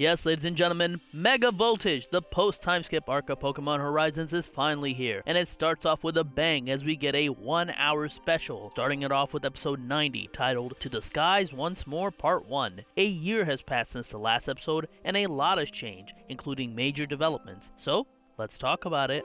Yes, ladies and gentlemen, Mega Voltage, the post-Timeskip arc of Pokemon Horizons is finally here, and it starts off with a bang as we get a 1-hour special, starting it off with episode 90, titled To the Skies Once More Part 1. A year has passed since the last episode, and a lot has changed, including major developments, so let's talk about it.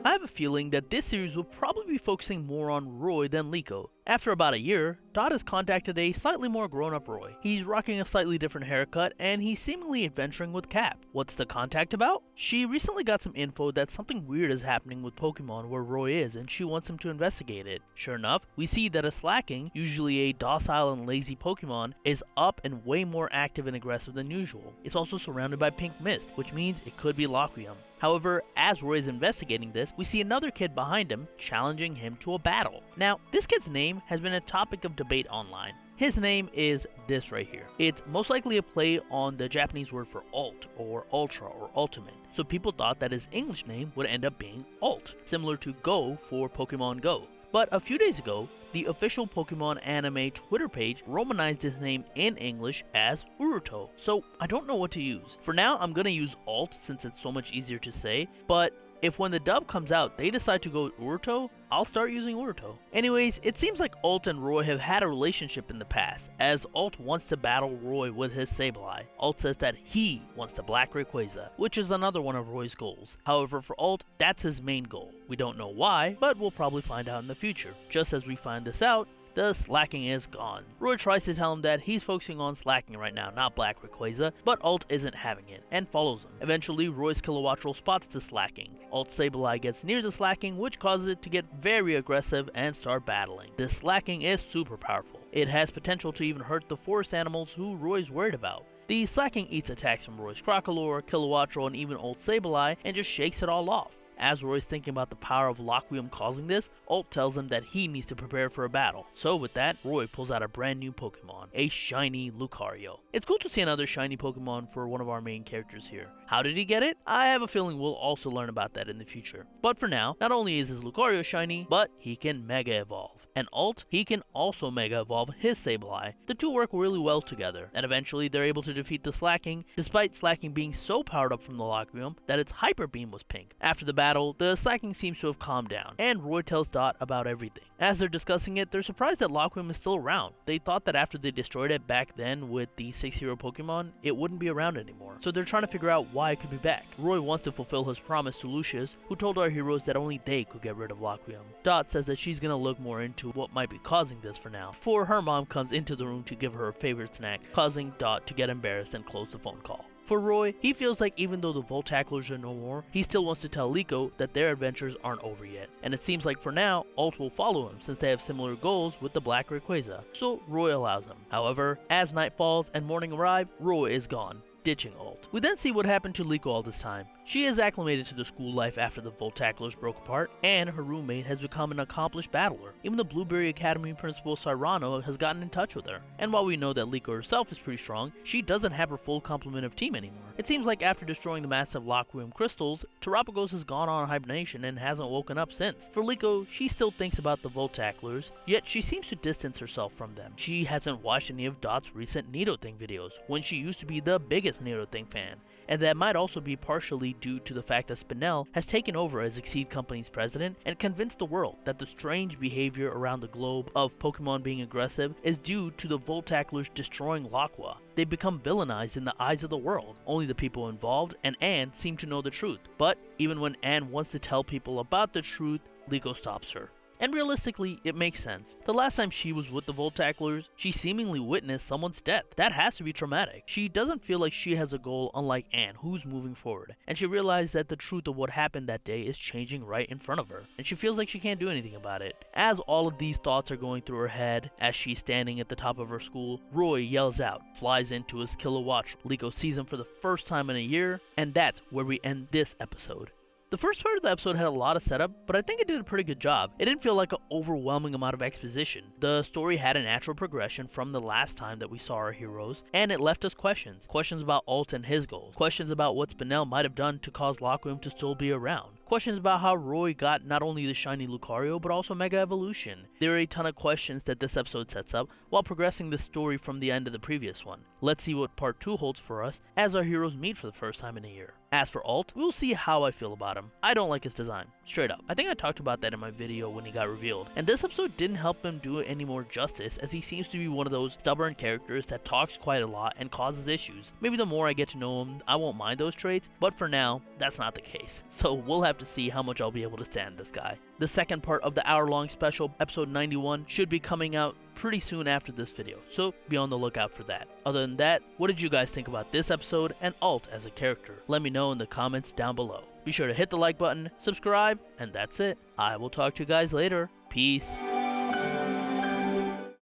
I have a feeling that this series will probably be focusing more on Roy than Liko. After about a year, Dot has contacted a slightly more grown-up Roy. He's rocking a slightly different haircut, and he's seemingly adventuring with Cap. What's the contact about? She recently got some info that something weird is happening with Pokemon where Roy is, and she wants him to investigate it. Sure enough, we see that a Slaking, usually a docile and lazy Pokemon, is up and way more active and aggressive than usual. It's also surrounded by pink mist, which means it could be Laquium. However, as Roy is investigating this, we see another kid behind him challenging him to a battle. Now, this kid's name has been a topic of debate online. His name is this right here. It's most likely a play on the Japanese word for alt, or ultra, or ultimate. So people thought that his English name would end up being Alt, similar to Go for Pokemon Go. But a few days ago, the official Pokemon anime Twitter page romanized his name in English as Uruto, so I don't know what to use. For now, I'm gonna use Alt since it's so much easier to say, but if when the dub comes out they decide to go with Uruto, I'll start using Uruto. Anyways, it seems like Alt and Roy have had a relationship in the past, as Alt wants to battle Roy with his Sableye. Alt says that he wants to Black Rayquaza, which is another one of Roy's goals. However, for Alt, that's his main goal. We don't know why, but we'll probably find out in the future. Just as we find this out, the Slaking is gone. Roy tries to tell him that he's focusing on Slaking right now, not Black Rayquaza, but Alt isn't having it, and follows him. Eventually, Roy's Kilowattrel spots the Slaking. Alt's Sableye gets near the Slaking, which causes it to get very aggressive and start battling. This Slaking is super powerful. It has potential to even hurt the forest animals who Roy's worried about. The Slaking eats attacks from Roy's Crocalor, Kilowattrel, and even Alt's Sableye, and just shakes it all off. As Roy's thinking about the power of Laquium causing this, Alt tells him that he needs to prepare for a battle. So with that, Roy pulls out a brand new Pokemon, a shiny Lucario. It's cool to see another shiny Pokemon for one of our main characters here. How did he get it? I have a feeling we'll also learn about that in the future. But for now, not only is his Lucario shiny, but he can Mega Evolve. And Alt, he can also Mega Evolve his Sableye. The two work really well together, and eventually they're able to defeat the Slaking, despite Slaking being so powered up from the Laquium that its Hyper Beam was pink. After the battle, the Slaking seems to have calmed down, and Roy tells Dot about everything. As they're discussing it, they're surprised that Laquium is still around. They thought that after they destroyed it back then with the 6 hero Pokemon, it wouldn't be around anymore. So they're trying to figure out why it could be back. Roy wants to fulfill his promise to Lucius, who told our heroes that only they could get rid of Laquium. Dot says that she's gonna look more into what might be causing this for now, before her mom comes into the room to give her favorite snack, causing Dot to get embarrassed and close the phone call. For Roy, he feels like even though the Voltaclers are no more, he still wants to tell Liko that their adventures aren't over yet. And it seems like for now, Alt will follow him since they have similar goals with the Black Rayquaza, so Roy allows him. However, as night falls and morning arrive, Roy is gone, ditching Alt. We then see what happened to Liko all this time. She is acclimated to the school life after the Voltaclers broke apart, and her roommate has become an accomplished battler. Even the Blueberry Academy principal Cyrano has gotten in touch with her. And while we know that Liko herself is pretty strong, she doesn't have her full complement of team anymore. It seems like after destroying the massive Laquium crystals, Terapagos has gone on hibernation and hasn't woken up since. For Liko, she still thinks about the Voltaclers, yet she seems to distance herself from them. She hasn't watched any of Dot's recent Nidothing videos, when she used to be the biggest Nidothing fan. And that might also be partially due to the fact that Spinel has taken over as Exceed Company's president and convinced the world that the strange behavior around the globe of Pokemon being aggressive is due to the Voltaclers destroying Laqua. They become villainized in the eyes of the world. Only the people involved and Anne seem to know the truth. But even when Anne wants to tell people about the truth, Liko stops her. And realistically, it makes sense. The last time she was with the Voltaclers, she seemingly witnessed someone's death. That has to be traumatic. She doesn't feel like she has a goal, unlike Anne, who's moving forward. And she realized that the truth of what happened that day is changing right in front of her. And she feels like she can't do anything about it. As all of these thoughts are going through her head, as she's standing at the top of her school, Roy yells out, flies into his Kilowattrel. Liko sees him for the first time in a year, and that's where we end this episode. The first part of the episode had a lot of setup, but I think it did a pretty good job. It didn't feel like an overwhelming amount of exposition. The story had a natural progression from the last time that we saw our heroes, and it left us questions. Questions about Alt and his goals. Questions about what Spinel might have done to cause Laquium to still be around. questions about how Roy got not only the shiny Lucario but also Mega Evolution. There are a ton of questions that this episode sets up while progressing the story from the end of the previous one. Let's see what part 2 holds for us as our heroes meet for the first time in a year. As for Alt, we'll see how I feel about him. I don't like his design, straight up. I think I talked about that in my video when he got revealed, and this episode didn't help him do it any more justice, as he seems to be one of those stubborn characters that talks quite a lot and causes issues. Maybe the more I get to know him, I won't mind those traits, but for now, that's not the case. So we'll have to see how much I'll be able to stand this guy. The second part of the hour-long special, episode 91, should be coming out pretty soon after this video, so be on the lookout for that. Other than that, what did you guys think about this episode and Alt as a character? Let me know in the comments down below. Be sure to hit the like button, subscribe, and that's it. I will talk to you guys later. Peace.